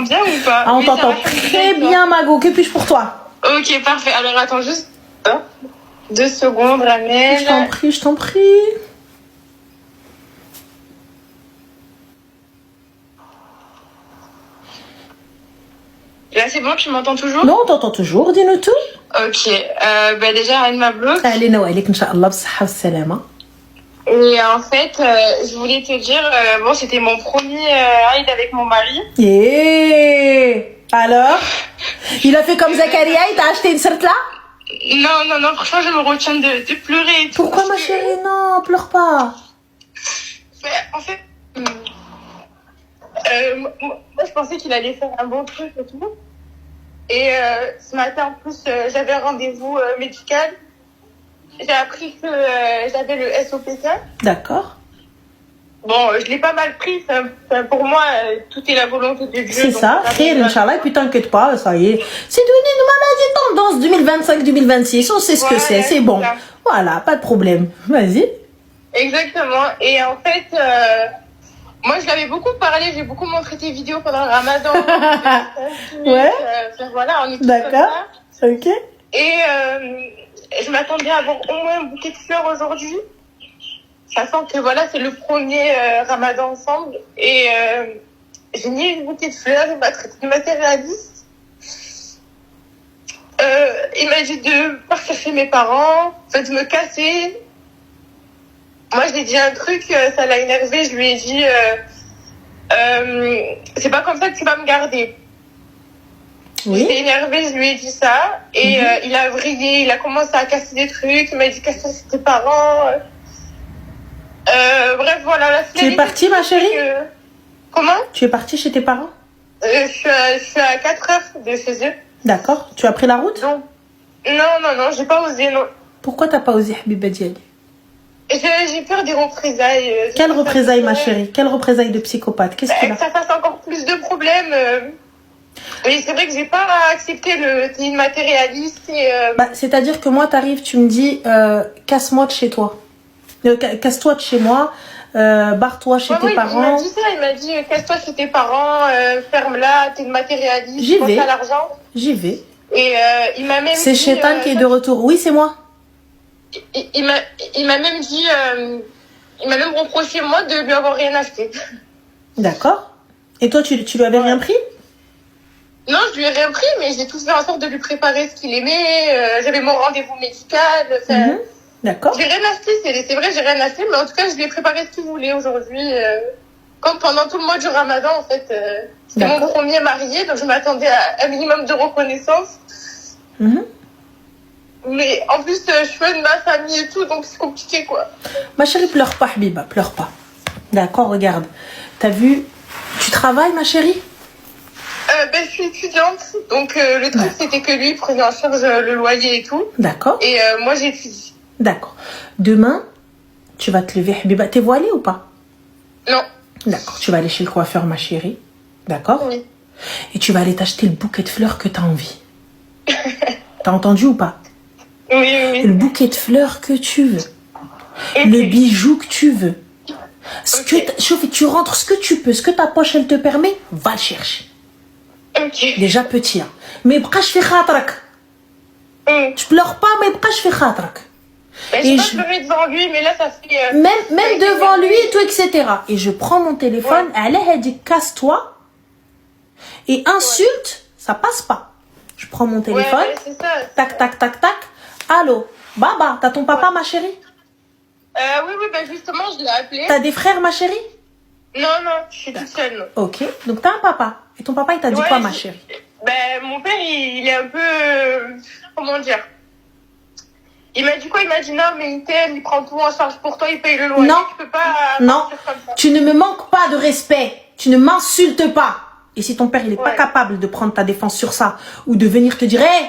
Bien ou pas? Ah, on Oui, t'entend ça va, très bien, Mago. Que puis-je pour toi? Ok, parfait. Alors attends juste 2 secondes, Ramel. Je t'en prie, je t'en prie. Là, c'est bon, tu m'entends toujours? Non, on t'entend toujours, dis-nous tout. Ok. Bah déjà, Anne m'a bloqué. Allez, Noël, Inch'Allah, b'sahha wa salama. Et en fait, je voulais te dire, bon, c'était mon premier ride avec mon mari. Et alors? Il a fait comme Zakaria, il t'a acheté une certe là? Non, franchement, je me retiens de pleurer et tout. Pourquoi, ma chérie? Non, pleure pas. Mais, en fait, moi, je pensais qu'il allait faire un bon truc et tout. Et ce matin, en plus, j'avais un rendez-vous médical. J'ai appris que j'avais le SOPK. D'accord. Bon, je l'ai pas mal pris. Enfin, pour moi, tout est la volonté de Dieu. C'est donc ça, khir, Inch'Allah, et puis t'inquiète pas, ça y est. C'est devenu une maladie tendance 2025-2026, on sait ce que Voilà, c'est bon. ça. Voilà, pas de problème. Vas-y. Exactement. Et en fait, moi, je l'avais beaucoup parlé. J'ai beaucoup montré tes vidéos pendant le Ramadan. Ouais. Enfin, voilà, on est tous comme D'accord. ça. Ok. Et je m'attendais à avoir au moins un bouquet de fleurs aujourd'hui. Sachant que voilà, c'est le premier Ramadan ensemble. Et j'ai mis une bouquet de fleurs, il m'a traité de matérialiste. Il m'a dit de partir chez mes parents, enfin, de me casser. Moi, je lui ai dit un truc, ça l'a énervé. Je lui ai dit, c'est pas comme ça que tu vas me garder. Oui. J'étais énervée, je lui ai dit ça. Et il a vrillé, il a commencé à casser des trucs. Il m'a dit casse chez tes parents. Bref, voilà. La Tu es partie, ma chérie? Comment? Tu es partie chez tes parents? Je suis à 4 heures de chez eux. D'accord. Tu as pris la route? Donc, non, j'ai pas osé, non. Pourquoi t'as pas osé, Habiba Diali? J'ai peur des représailles. Quelle représailles, ma chérie? Quelle représailles de psychopathe? Qu'est-ce qu'il Que a? ça fasse encore plus de problèmes. Oui, c'est vrai que j'ai pas accepté le TI matérialiste et... Bah, c'est-à-dire que moi, t'arrives, tu me dis, casse-moi de chez toi. Casse-toi de chez moi, barre-toi chez tes parents. Il m'a dit ça, il m'a dit casse-toi chez tes parents, ferme-la, t'es une matérialiste, J'y pense vais. à l'argent. J'y vais. Et il m'a même C'est dit... Chétan qui est de retour. Oui, c'est moi. Il m'a même dit... il m'a même reproché, moi, de lui avoir rien acheté. D'accord. Et toi, tu lui avais rien pris? Non, je lui ai rien pris, mais j'ai tout fait en sorte de lui préparer ce qu'il aimait. J'avais mon rendez-vous médical. D'accord. J'ai rien acheté, c'est vrai, j'ai rien acheté, mais en tout cas, je lui ai préparé ce qu'il voulait aujourd'hui. Comme pendant tout le mois du Ramadan, en fait. C'était mon premier marié, donc je m'attendais à un minimum de reconnaissance. Mais en plus, je suis de ma famille et tout, donc c'est compliqué, quoi. Ma chérie, pleure pas, Habiba, pleure pas. D'accord, regarde. T'as vu, tu travailles, ma chérie? Je suis étudiante, donc le truc, c'était que lui prenait en charge le loyer et tout. D'accord. Et moi, j'étudie. D'accord. Demain, tu vas te lever, Habiba. T'es voilée ou pas? Non. D'accord. Tu vas aller chez le coiffeur, ma chérie. D'accord? Oui. Et tu vas aller t'acheter le bouquet de fleurs que t'as envie. T'as entendu ou pas? Oui. Le bouquet de fleurs que tu veux. Okay. Le bijou que tu veux. Chauffe, tu rentres ce que tu peux. Ce que ta poche, elle te permet, va le chercher. Ok. Déjà petit, hein. Mais bqash fi khatrak. Tu pleures pas, mais bqash fi khatrak. Je peux pleurer devant lui, mais là, ça fait... Même devant lui et tout, etc. Et je prends mon téléphone, elle dit casse-toi. Et insulte, ça passe pas. Je prends mon téléphone, c'est ça. tac, tac, tac, tac. Allô, Baba, t'as ton papa, ma chérie? Oui, ben justement, je l'ai appelé. T'as des frères, ma chérie? Non, je suis toute seule. Non. Ok, donc t'as un papa. Et ton papa, il t'a dit quoi, ma chérie? Mon père, il est un peu... comment dire? Il m'a dit quoi? Il m'a dit non, mais il t'aime, il prend tout en charge pour toi, il paye le loyer. Non, tu peux pas non, comme ça. Tu ne me manques pas de respect. Tu ne m'insultes pas. Et si ton père, il n'est pas capable de prendre ta défense sur ça, ou de venir te dire, hé,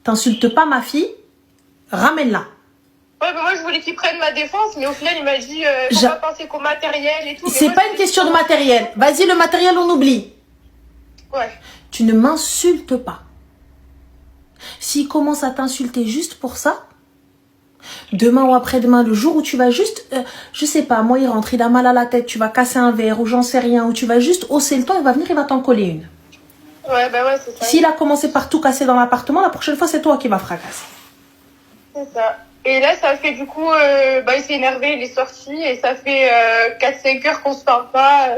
t'insultes pas ma fille, ramène-la. Ouais, mais moi, je voulais qu'il prenne ma défense, mais au final, il m'a dit, faut pas penser qu'au matériel et tout. C'est pas une question de matériel. Vas-y, le matériel, on oublie. Ouais. Tu ne m'insultes pas. S'il commence à t'insulter juste pour ça, Demain ou après-demain, le jour où tu vas juste, je sais pas, moi il rentre, il a mal à la tête, tu vas casser un verre ou j'en sais rien, ou tu vas juste hausser le ton, il va venir, il va t'en coller une. Ouais, bah ouais, c'est ça. S'il a commencé par tout casser dans l'appartement, la prochaine fois c'est toi qui vas fracasser. C'est ça. Et là, ça fait du coup, il s'est énervé, il est sorti, et ça fait 4-5 heures qu'on se parle pas.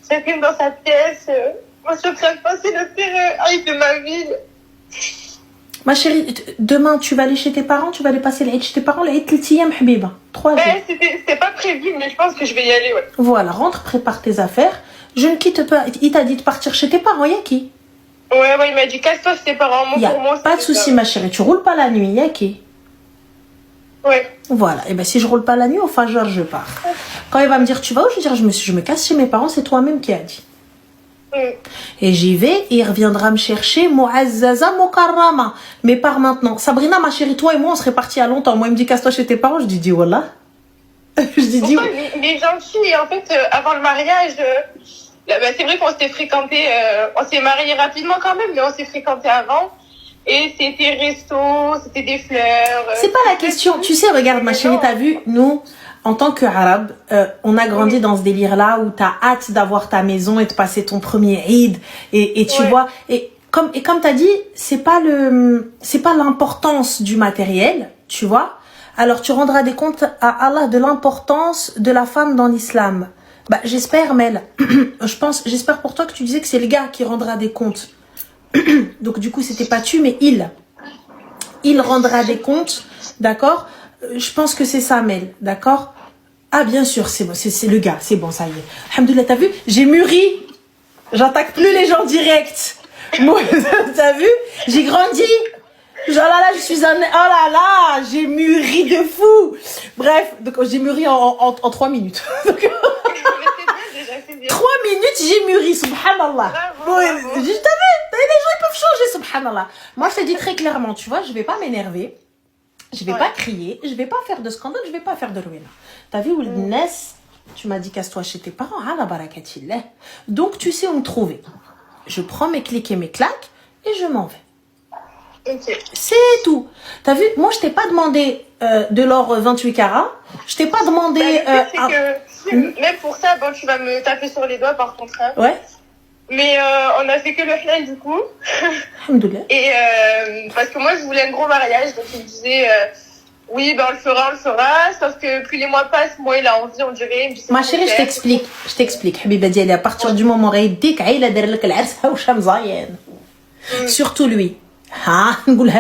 Chacune dans sa pièce. Moi, je suis en train de passer le pire aïe de ma vie. Ma chérie, demain tu vas aller chez tes parents, tu vas aller passer l'Aïd chez tes parents, l'Aïd l'Tiyam Habiba. 3 jours. C'était pas prévu, mais je pense que je vais y aller, ouais. Voilà, rentre, prépare tes affaires. Je ne quitte pas. Il t'a dit de partir chez tes parents, Yaki. Ouais, il m'a dit casse-toi chez tes parents. Moi, pour moi, pas de souci, ma chérie. Tu roules pas la nuit, Yaki. Ouais. Voilà. Et ben si je roule pas la nuit, au Fajr, je pars. Quand il va me dire tu vas où, je vais dire je me casse chez mes parents, c'est toi-même qui as dit. Et j'y vais et il reviendra me chercher Mu'azzaza Mukarrama. Mais par maintenant. Sabrina, ma chérie, toi et moi, on serait partis à longtemps. Moi, il me dit casse-toi chez tes parents. Je dis voilà. Je dis il est gentil. Et en fait, avant le mariage, c'est vrai qu'on s'était fréquentés. On s'est mariés rapidement quand même, mais on s'est fréquentés avant. Et c'était resto, c'était des fleurs. C'est pas la question. Tu sais, regarde, ma chérie, t'as vu, nous. En tant qu'Arabe, on a grandi dans ce délire-là où t'as hâte d'avoir ta maison et de passer ton premier Eid et tu vois et comme t'as dit, c'est pas l'importance du matériel, tu vois. Alors tu rendras des comptes à Allah de l'importance de la femme dans l'islam. Bah j'espère, Mel. J'espère pour toi que tu disais que c'est le gars qui rendra des comptes. Donc du coup c'était pas tu mais il rendra des comptes, d'accord. Je pense que c'est ça, Mel, d'accord? Ah, bien sûr, c'est bon, c'est le gars, c'est bon, ça y est. Alhamdoulilah, t'as vu? J'ai mûri. J'attaque plus les gens directs. Moi, t'as vu? J'ai grandi. Genre là, je suis un... Oh là là, j'ai mûri de fou. Bref, donc j'ai mûri en 3 minutes. Donc, 3 minutes, j'ai mûri, subhanallah. Bon, t'as vu? Les gens, ils peuvent changer, subhanallah. Moi, je te dis très clairement, tu vois, je vais pas m'énerver. Je vais pas crier, je vais pas faire de scandale, je vais pas faire de ruine. T'as vu, Ness, tu m'as dit casse-toi chez tes parents, ala barakatillah. Donc tu sais où me trouver. Je prends mes clics et mes claques et je m'en vais. Okay. C'est tout. T'as vu, moi je t'ai pas demandé de l'or 28 carats. Je t'ai pas demandé. Même pour ça, bon, tu vas me taper sur les doigts par contre. Hein. Ouais. Mais on a fait que le halal du coup. Alhamdoulilah. Et parce que moi je voulais un gros mariage, donc il me disait oui, ben on le fera, sauf que plus les mois passent, moi il a envie, on dirait. Ma chérie, je t'explique. Habiba Diali, à partir du moment où il dit qu'il a derrière le l'ars haoucha mzayen. Surtout lui. Il n'y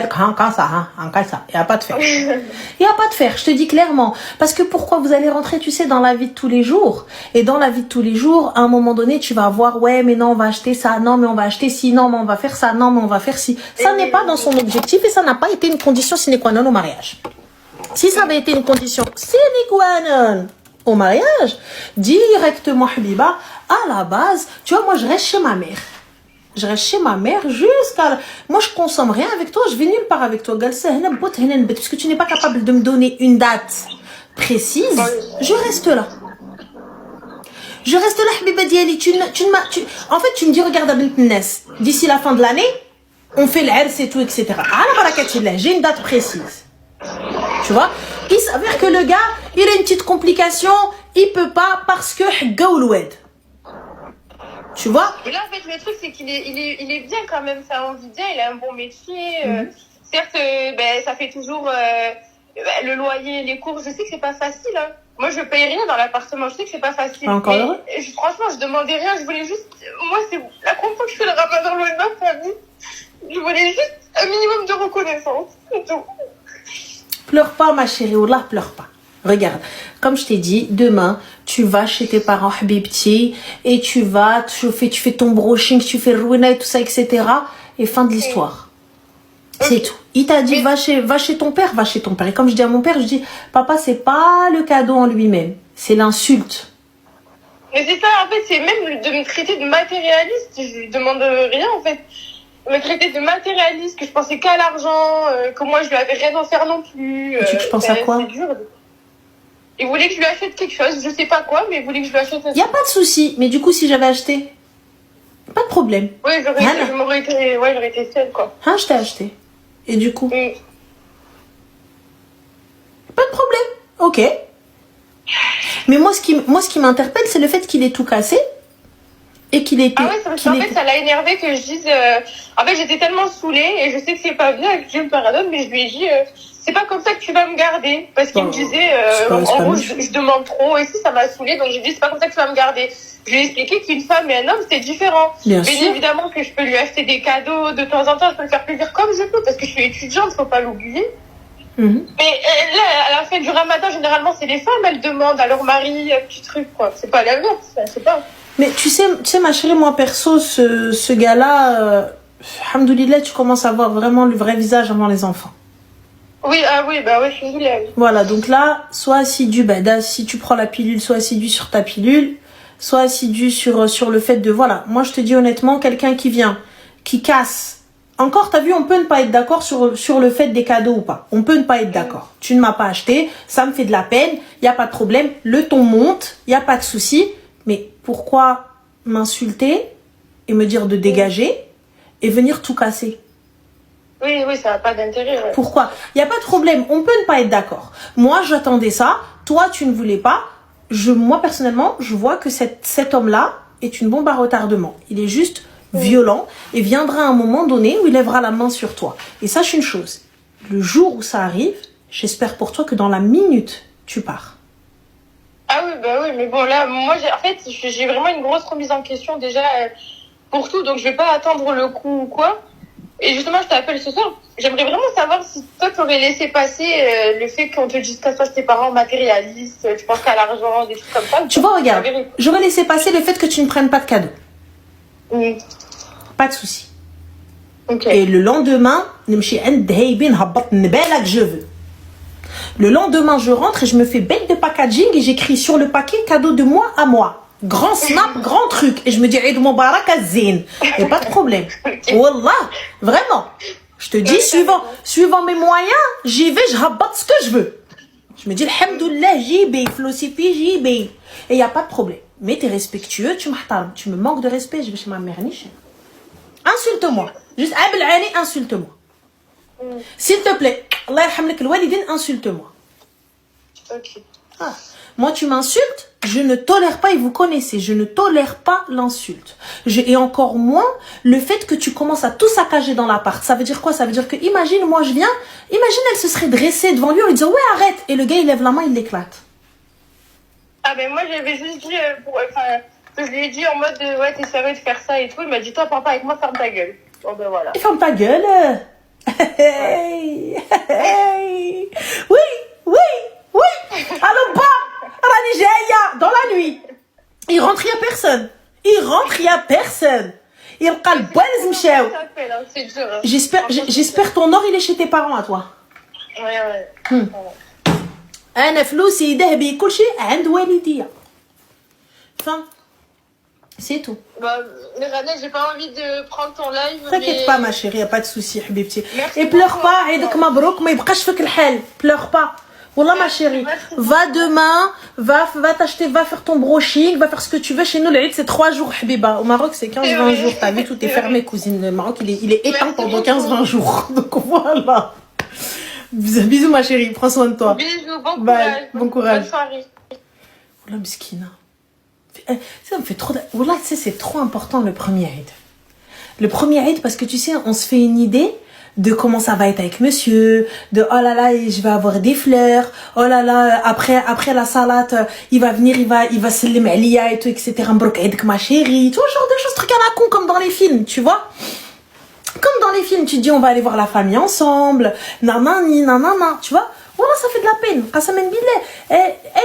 a pas de faire. Il n'y a pas de faire, je te dis clairement. Parce que pourquoi vous allez rentrer, tu sais, dans la vie de tous les jours. Et dans la vie de tous les jours, à un moment donné, tu vas voir, ouais, mais non, on va acheter ça, non, mais on va acheter ci, non, mais on va faire ça, non, mais on va faire ci. Ça n'est pas dans son objectif et ça n'a pas été une condition sine qua non au mariage. Si ça avait été une condition sine qua non au mariage, directement, Habiba, à la base, tu vois, moi, je reste chez ma mère. Je reste chez ma mère jusqu'à... Moi, je consomme rien avec toi, je vais nulle part avec toi. Puisque tu n'es pas capable de me donner une date précise, je reste là. Je reste là, Habiba Diali. En fait, tu me dis, regarde, Ness, d'ici la fin de l'année, on fait l'Ars et tout, etc. J'ai une date précise. Tu vois? Il s'avère que le gars, il a une petite complication, il peut pas parce que Gaouloued. Tu vois? Mais là, en fait, le truc, c'est qu'il est bien quand même, ça en vit bien, il a un bon métier. Certes, ça fait toujours le loyer, les courses. Je sais que c'est pas facile. Hein. Moi, je paye rien dans l'appartement, je sais que c'est pas facile. Encore heureux? Franchement, je demandais rien, je voulais juste... Moi, c'est la première fois que je fais le ramadan loin de ma famille. Je voulais juste un minimum de reconnaissance, c'est tout. Pleure pas, ma chérie, Wallah, pleure pas. Regarde, comme je t'ai dit, demain, tu vas chez tes parents Habibti et tu fais ton brushing, tu fais rouina et tout ça, etc. Et fin de l'histoire. C'est tout. Il t'a dit, va chez ton père, va chez ton père. Et comme je dis à mon père, je dis, papa, c'est pas le cadeau en lui-même, c'est l'insulte. Mais c'est ça, en fait, c'est même de me traiter de matérialiste. Je lui demande rien, en fait. Me traiter de matérialiste, que je pensais qu'à l'argent, que moi, je lui avais rien offert non plus. Tu penses à quoi? C'est dur. Il voulait que je lui achète quelque chose, je sais pas quoi, mais il voulait que je lui achète... Il n'y a pas de souci, mais du coup, si j'avais acheté, pas de problème. Oui, j'aurais été seule, quoi. Hein, je t'ai acheté. Et du coup? Mm. Pas de Ok. Mais moi, ce qui m'interpelle, c'est le fait qu'il ait tout cassé et qu'il ait été... Ah ouais, parce qu'en fait, ça l'a énervé que je dise... En fait, j'étais tellement saoulée et je sais que c'est pas bien avec Jim Paradon, mais je lui ai dit... c'est pas comme ça que tu vas me garder. Parce qu'il me disait, en gros, je demande trop. Et si, ça m'a saoulée. Donc, je lui ai dit, c'est pas comme ça que tu vas me garder. Je lui ai expliqué qu'une femme et un homme, c'est différent. Bien évidemment que je peux lui acheter des cadeaux de temps en temps. Je peux lui faire plaisir comme je peux. Parce que je suis étudiante, faut pas l'oublier. Mais là, à la fin du ramadan, généralement, c'est les femmes. Elles demandent à leur mari un petit truc, quoi. C'est pas l'inverse. Je sais pas. Mais tu sais, ma chérie, moi, perso, ce gars-là... Alhamdoulilah, tu commences à voir vraiment le vrai visage avant les enfants. Oui, je suis là. Voilà, donc là, sois assidu, si tu prends la pilule, sois assidu sur ta pilule, sois assidu sur le fait de, voilà, moi je te dis honnêtement, quelqu'un qui vient, qui casse, encore, t'as vu, on peut ne pas être d'accord sur le fait des cadeaux ou pas, on peut ne pas être d'accord, tu ne m'as pas acheté, ça me fait de la peine, il n'y a pas de problème, le ton monte, il n'y a pas de souci, mais pourquoi m'insulter et me dire de dégager et venir tout casser? Oui, ça n'a pas d'intérêt. Ouais. Pourquoi? Il n'y a pas de problème, on peut ne pas être d'accord. Moi, j'attendais ça, toi, tu ne voulais pas. Moi, personnellement, je vois que cet homme-là est une bombe à retardement. Il est juste violent et viendra un moment donné où il lèvera la main sur toi. Et sache une chose, le jour où ça arrive, j'espère pour toi que dans la minute, tu pars. Ah oui, mais bon, là, moi, j'ai vraiment une grosse remise en question déjà pour tout, donc je vais pas attendre le coup ou quoi. Et justement, je t'appelle ce soir. J'aimerais vraiment savoir si toi, tu aurais laissé passer le fait qu'on te dise qu'à toi, tes parents matérialistes, tu penses qu'à l'argent, des trucs comme ça. Tu vois, regarde, j'aurais laissé passer le fait que tu ne prennes pas de cadeau. Pas de souci. Okay. Et le lendemain, je veux. Le lendemain, je rentre et je me fais bête de packaging et j'écris sur le paquet cadeau de moi à moi. Grand snap, grand truc. Et je me dis, Eid Mubarak Azin. Et pas de problème. Wallah, vraiment. Je te dis, suivant mes moyens, j'y vais, je rabatte ce que je veux. Je me dis, alhamdoulilah, j'y vais, flosifi, j'y vais. Et il n'y a pas de problème. Mais t'es respectueux, tu me manques de respect, je vais chez ma mère. Insulte-moi. Juste, insulte-moi. S'il te plaît, Allah yarhamlik al-walidin, insulte-moi. Ok. Ah. Moi, tu m'insultes, je ne tolère pas, et vous connaissez, je ne tolère pas l'insulte. Et encore moins le fait que tu commences à tout saccager dans l'appart. Ça veut dire quoi? Ça veut dire que, imagine, moi je viens, imagine elle se serait dressée devant lui en lui disant, ouais, arrête. Et le gars, il lève la main, il l'éclate. Ah ben moi, j'avais juste dit, je lui ai dit en mode, ouais, t'es sérieux de faire ça et tout. Il m'a dit, toi, parle pas avec moi, ferme ta gueule. Bon ben voilà. Et ferme ta gueule. Hey. Oui. Allô, bas. Dans la nuit. Il rentre, il n'y a personne. Il J'espère ton or, il est chez tes parents à toi. Ouais. أنا فلوسي ذهبي كل شيء عند والديا. Fin. C'est tout. Rana, j'ai pas envie de prendre ton live. T'inquiète pas ma chérie, y a pas de souci حبيبتي. Et pleure pas, عيدك مبروك, ما يبقاش فيك الحال. Pleure pas. Wallah ma chérie, va demain, va t'acheter, va faire ton brushing, va faire ce que tu veux. Chez nous, l'Aïd, c'est 3 jours, Habiba. Au Maroc, c'est 15-20 jours. T'as vu, tout est fermé, cousine. Le Maroc, il est éteint pendant 15-20 jours. Donc voilà. Bisous ma chérie, prends soin de toi. Bisous, bon courage. Bonne soirée. Wallah, miskina. Ça me fait trop... Wallah, tu sais, c'est trop important le premier Aïd. Le premier Aïd, parce que tu sais, on se fait une idée de comment ça va être avec monsieur, de oh là là, je vais avoir des fleurs, oh là là, après la salade, il va venir, il va se les et tout, etc. Mbrok aidek ma chérie, tu vois, genre de choses, trucs à la con, comme dans les films, tu vois. Comme dans les films, tu dis on va aller voir la famille ensemble, nanani, nanana, tu vois. Voilà, ça fait de la peine. Qasamen billah.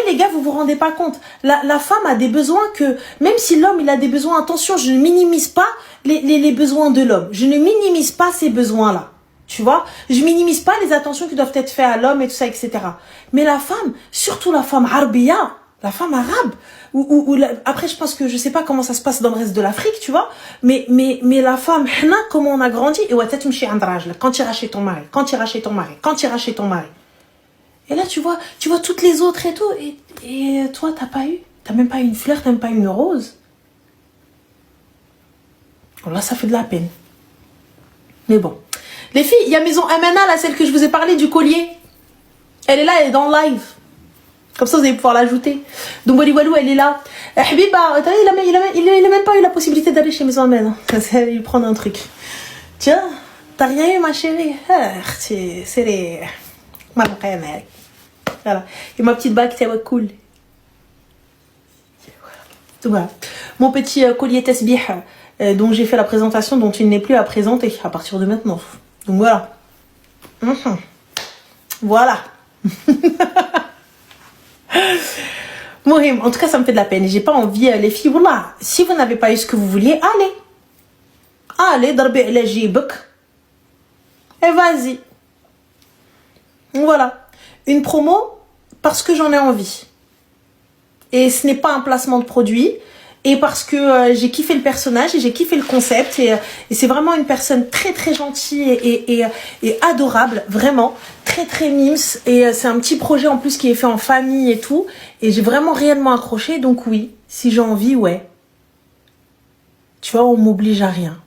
Les gars, vous vous rendez pas compte. La femme a des besoins que, même si l'homme il a des besoins, attention, je ne minimise pas les besoins de l'homme. Je ne minimise pas ces besoins-là. Tu vois, je minimise pas les attentions qui doivent être faites à l'homme et tout ça, etc. Mais la femme, surtout la femme arabiya, la femme arabe, après je pense que je sais pas comment ça se passe dans le reste de l'Afrique, tu vois, mais la femme, comment on a grandi, et quand tu iras chez ton mari, et là tu vois toutes les autres et tout, et toi t'as même pas une fleur, t'as même pas une rose. Là ça fait de la peine. Mais bon. Les filles, il y a Maison Amana, là, celle que je vous ai parlé du collier. Elle est là, elle est dans le live. Comme ça, vous allez pouvoir l'ajouter. Donc, Wali Walou, elle est là. Habiba, il a même pas eu la possibilité d'aller chez Maison Ahmed. Il lui prendre un truc. Tiens, t'as rien eu, ma chérie? C'est les... Voilà. Et ma petite bague, c'est cool. Donc, voilà. Mon petit collier Tesbih, dont j'ai fait la présentation, dont il n'est plus à présenter à partir de maintenant. Donc, voilà. Voilà. Mohim, en tout cas, ça me fait de la peine. J'ai pas envie, les filles, voilà. Si vous n'avez pas eu ce que vous vouliez, allez, darbi ala jibek. Et vas-y. Voilà. Une promo parce que j'en ai envie. Et ce n'est pas un placement de produit. Et parce que j'ai kiffé le personnage et j'ai kiffé le concept. Et c'est vraiment une personne très très gentille et adorable. Vraiment. Très très mimes. Et c'est un petit projet en plus qui est fait en famille et tout. Et j'ai vraiment réellement accroché. Donc oui, si j'ai envie, ouais. Tu vois, on m'oblige à rien.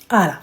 Voilà.